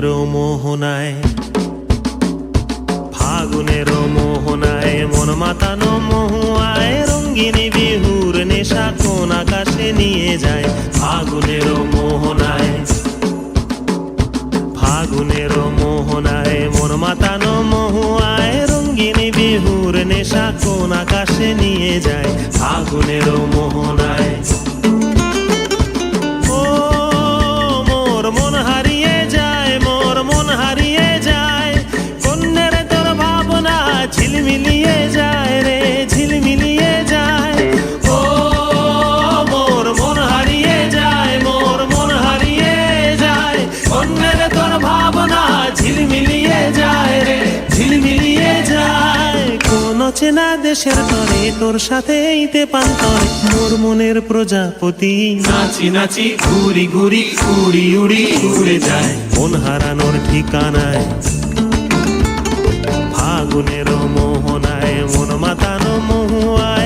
ফাগুনের মোহনায়, ফাগুনের মোহনায় মন মাতানো মহুয়ায় রঙ্গিনী বিহুর নেশা কোন আকাশে নিয়ে যায়। ফাগুনের মোহনায়, ফাগুনের মোহনায় মন মাতানো মহুয়ায় রঙ্গিনী বিহুর নেশা কোন আকাশে নিয়ে যায়। ফাগুনের মোহনায় ঝিলমিলিয়ে যায় রে, ঝিলমিলিয়ে যায়। ও মোর মন হারিয়ে যায়, মোর মন হারিয়ে যায়। অন্যের তোর ভাবনা ঝিলমিলিয়ে যায় রে, ঝিলমিলিয়ে যায়। কোন চেনা দেশের তরে তোর সাথে ইতে পান্তরে মোর মনের প্রজাপতি নাচি নাচি ঘুরি ঘুরি উড়ি উড়ি উড়ে যায় মন হারানোর ঠিকানায়। ফাগুনের মোহনায় মন মাতানো মহুয়ায়